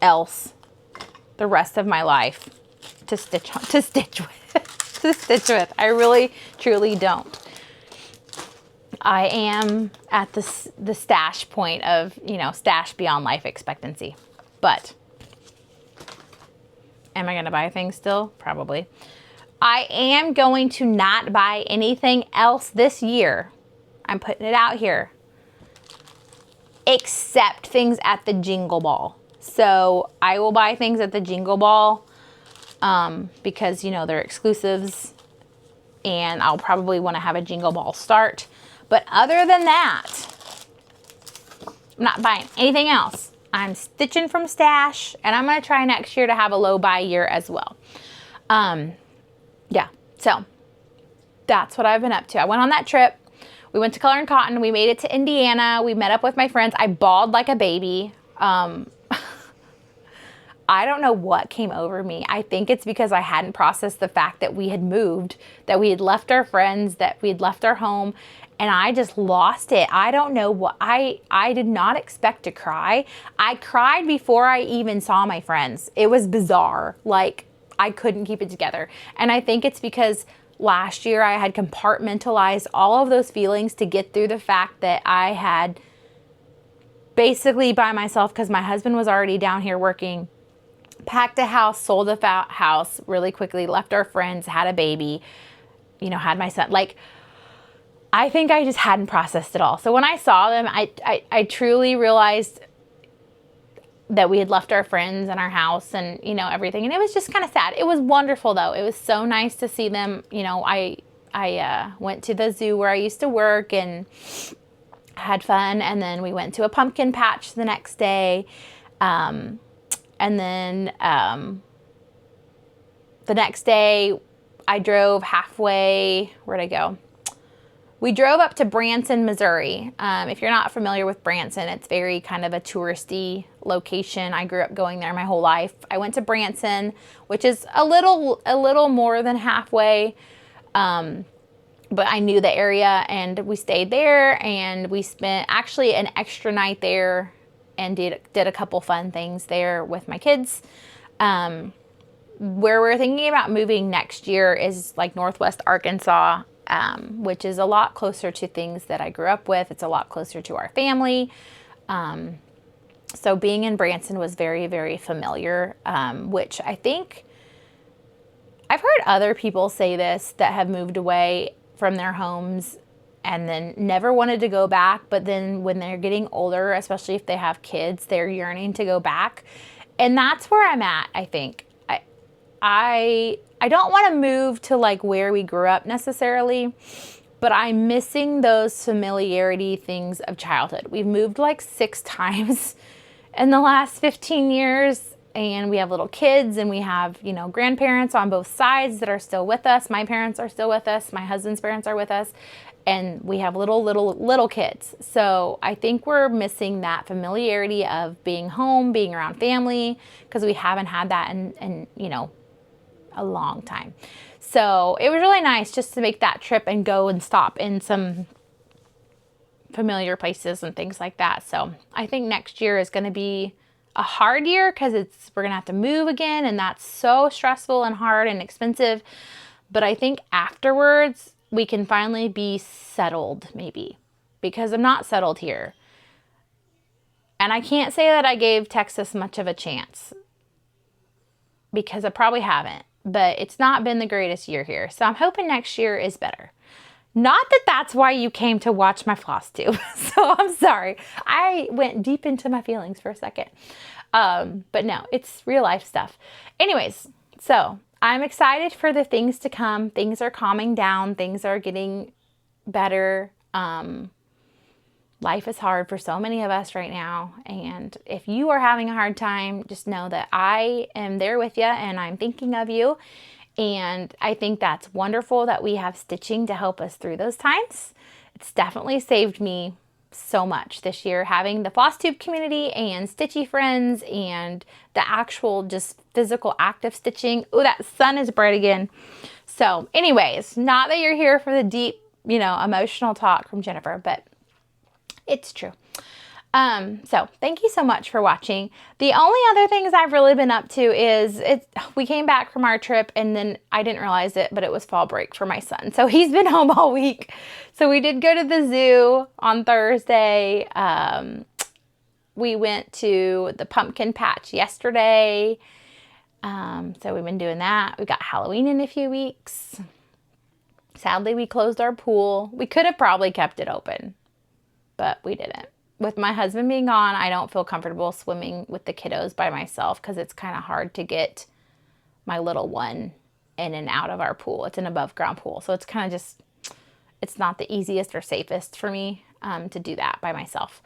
else the rest of my life to stitch with. To stitch with. I really, truly don't. I am at the stash point of, you know, stash beyond life expectancy. But am I going to buy things still? Probably. I am going to not buy anything else this year. I'm putting it out here. Except things at the Jingle Ball. So I will buy things at the Jingle Ball because, you know, they're exclusives. And I'll probably want to have a Jingle Ball start. But other than that, I'm not buying anything else. I'm stitching from stash, and I'm going to try next year to have a low buy year as well. Yeah, so that's what I've been up to. I went on that trip. We went to Color and Cotton. We made it to Indiana. We met up with my friends. I bawled like a baby. I don't know what came over me. I think it's because I hadn't processed the fact that we had moved, that we had left our friends, that we had left our home, and I just lost it. I don't know what, I did not expect to cry. I cried before I even saw my friends. It was bizarre. Like, I couldn't keep it together. And I think it's because last year I had compartmentalized all of those feelings to get through the fact that I had basically by myself, because my husband was already down here working, packed a house, sold a house really quickly, left our friends, had a baby, you know, had my son. Like, I think I just hadn't processed it all. So when I saw them, I truly realized that we had left our friends and our house and, you know, everything. And it was just kind of sad. It was wonderful though. It was so nice to see them. You know, I went to the zoo where I used to work and had fun. And then we went to a pumpkin patch the next day. And then the next day I drove halfway. Where'd I go? We drove up to Branson, Missouri. If you're not familiar with Branson, it's very kind of a touristy location. I grew up going there my whole life. I went to Branson, which is a little more than halfway, but I knew the area and we stayed there and we spent actually an extra night there and did a couple fun things there with my kids. Where we're thinking about moving next year is like Northwest Arkansas, which is a lot closer to things that I grew up with. It's a lot closer to our family. So being in Branson was very, very familiar, which I think I've heard other people say this that have moved away from their homes and then never wanted to go back. But then when they're getting older, especially if they have kids, they're yearning to go back. And that's where I'm at, I think. I don't want to move to like where we grew up necessarily, but I'm missing those familiarity things of childhood. We've moved like 6 times in the last 15 years and we have little kids and we have, you know, grandparents on both sides that are still with us. My parents are still with us. My husband's parents are with us. And we have little kids. So I think we're missing that familiarity of being home, being around family, because we haven't had that in, you know, a long time. So it was really nice just to make that trip and go and stop in some familiar places and things like that. So I think next year is going to be a hard year because we're going to have to move again, and that's so stressful and hard and expensive. But I think afterwards we can finally be settled, maybe, because I'm not settled here. And I can't say that I gave Texas much of a chance because I probably haven't. But it's not been the greatest year here. So I'm hoping next year is better. Not that that's why you came to watch my floss tube. So I'm sorry. I went deep into my feelings for a second. But no, it's real life stuff. Anyways, so I'm excited for the things to come. Things are calming down. Things are getting better. Life is hard for so many of us right now. And if you are having a hard time, just know that I am there with you and I'm thinking of you. And I think that's wonderful that we have stitching to help us through those times. It's definitely saved me so much this year, having the FLOSSTUBE community and stitchy friends and the actual just physical active stitching. Oh, that sun is bright again. So anyways, not that you're here for the deep, emotional talk from Jennifer, but it's true. So thank you so much for watching. The only other things I've really been up to is we came back from our trip and then I didn't realize it, but it was fall break for my son. So he's been home all week. So we did go to the zoo on Thursday. We went to the pumpkin patch yesterday. So we've been doing that. We got Halloween in a few weeks. Sadly, we closed our pool. We could have probably kept it open, but we didn't. With my husband being gone, I don't feel comfortable swimming with the kiddos by myself because it's kind of hard to get my little one in and out of our pool. It's an above ground pool. So it's kind of just, it's not the easiest or safest for me to do that by myself.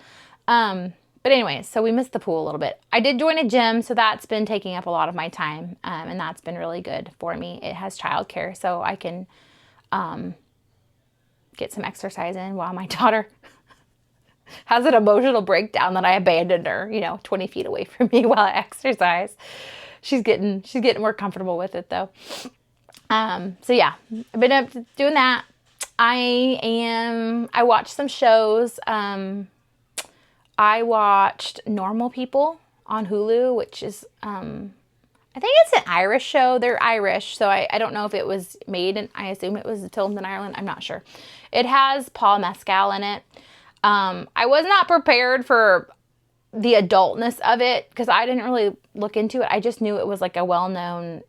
But anyways, so we missed the pool a little bit. I did join a gym, so that's been taking up a lot of my time. And that's been really good for me. It has childcare, so I can get some exercise in while my daughter has an emotional breakdown that I abandoned her, 20 feet away from me while I exercise. She's getting more comfortable with it though. So yeah, I've been up doing that. I watched some shows. I watched Normal People on Hulu, which is, I think it's an Irish show. They're Irish, so I don't know if it was made, and I assume it was filmed in Ireland. I'm not sure. It has Paul Mescal in it. I was not prepared for the adultness of it because I didn't really look into it. I just knew it was like a well-known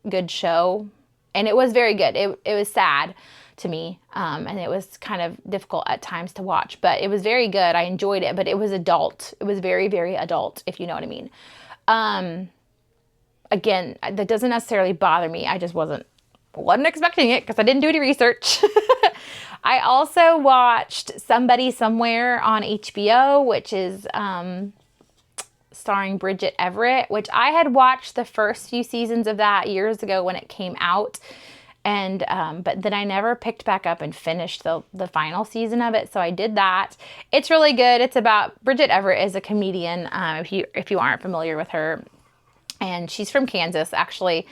good show, and it was very good. It was sad to me, and it was kind of difficult at times to watch, but it was very good. I enjoyed it, but it was adult. It was very, very adult, if you know what I mean. Again, that doesn't necessarily bother me. I just wasn't expecting it because I didn't do any research. I also watched Somebody Somewhere on HBO, which is starring Bridget Everett, which I had watched the first few seasons of that years ago when it came out. And but then I never picked back up and finished the final season of it. So I did that. It's really good. It's about Bridget Everett is a comedian, if you aren't familiar with her. And she's from Kansas, actually.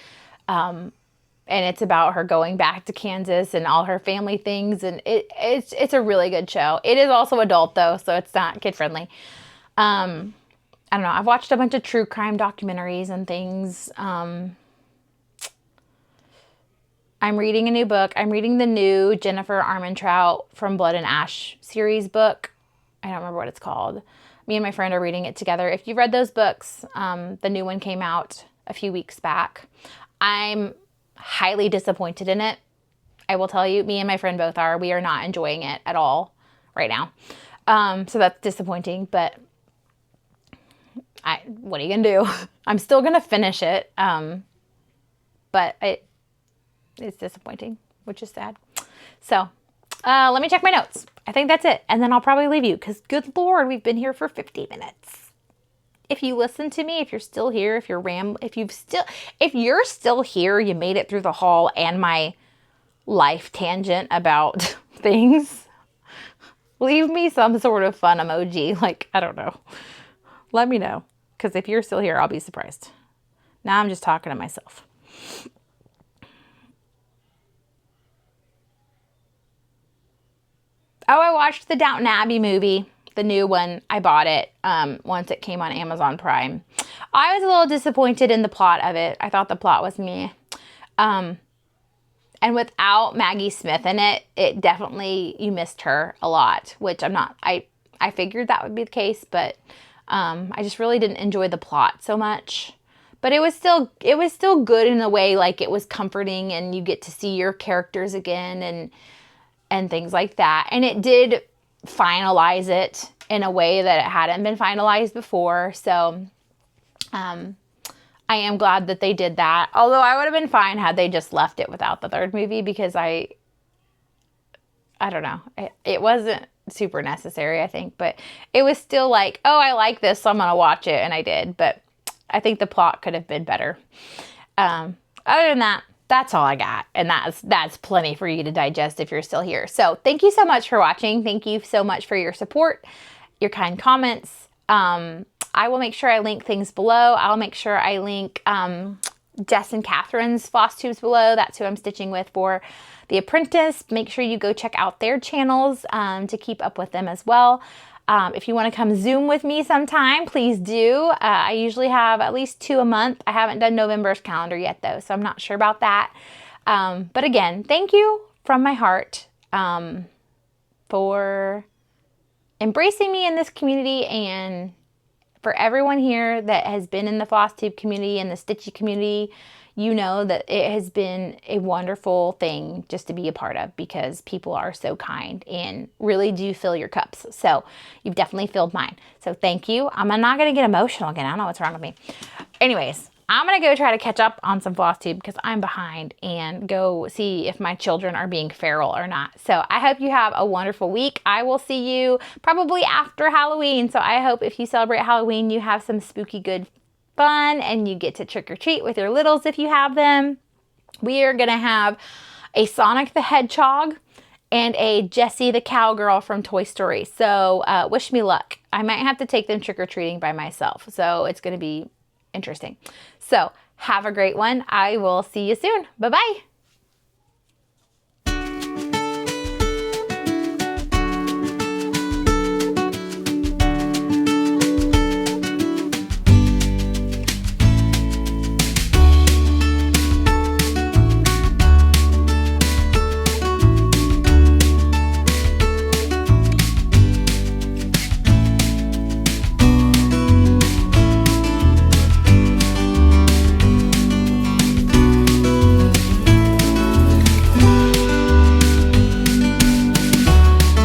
And it's about her going back to Kansas and all her family things. And it's a really good show. It is also adult though, so it's not kid friendly. I don't know. I've watched a bunch of true crime documentaries and things. I'm reading a new book. I'm reading the new Jennifer Armentrout from Blood and Ash series book. I don't remember what it's called. Me and my friend are reading it together. If you've read those books, the new one came out a few weeks back. I'm highly disappointed in it. I will tell you, me and my friend both are. We are not enjoying it at all right now. So that's disappointing, but what are you gonna do? I'm still gonna finish it. But it's disappointing, which is sad. So let me check my notes. I think that's it. And then I'll probably leave you because good Lord, we've been here for 50 minutes. If you listen to me, if you're still here, if you're still here, you made it through the haul and my life tangent about things, leave me some sort of fun emoji. Like, I don't know. Let me know. Because if you're still here, I'll be surprised. Now I'm just talking to myself. Oh, I watched the Downton Abbey movie. The new one. I bought it once it came on Amazon Prime. I was a little disappointed in the plot of it. I thought the plot was meh. And without Maggie Smith in it, it definitely, you missed her a lot, which I figured that would be the case, but I just really didn't enjoy the plot so much. But it was still good in a way, like it was comforting and you get to see your characters again, and and things like that. And it did finalize it in a way that it hadn't been finalized before. So I am glad that they did that. Although I would have been fine had they just left it without the third movie, because I don't know. It wasn't super necessary, I think, but it was still like, oh, I like this, so I'm going to watch it. And I did, but I think the plot could have been better. Other than that, that's all I got. And that's plenty for you to digest if you're still here. So thank you so much for watching. Thank you so much for your support, your kind comments. I will make sure I link things below. I'll make sure I link Jess and Katherine's floss tubes below. That's who I'm stitching with for The Apprentice. Make sure you go check out their channels to keep up with them as well. If you want to come Zoom with me sometime, please do. I usually have at least 2 a month. I haven't done November's calendar yet though, so I'm not sure about that. But again, thank you from my heart for embracing me in this community, and for everyone here that has been in the floss tube community and the stitchy community. You know that it has been a wonderful thing just to be a part of, because people are so kind and really do fill your cups. So you've definitely filled mine. So thank you. I'm not going to get emotional again. I don't know what's wrong with me. Anyways, I'm going to go try to catch up on some floss tube because I'm behind, and go see if my children are being feral or not. So I hope you have a wonderful week. I will see you probably after Halloween. So I hope if you celebrate Halloween, you have some spooky good fun and you get to trick or treat with your littles if you have them. We are going to have a Sonic the Hedgehog and a Jessie the cowgirl from Toy Story. So wish me luck. I might have to take them trick or treating by myself. So it's going to be interesting. So have a great one. I will see you soon. Bye-bye.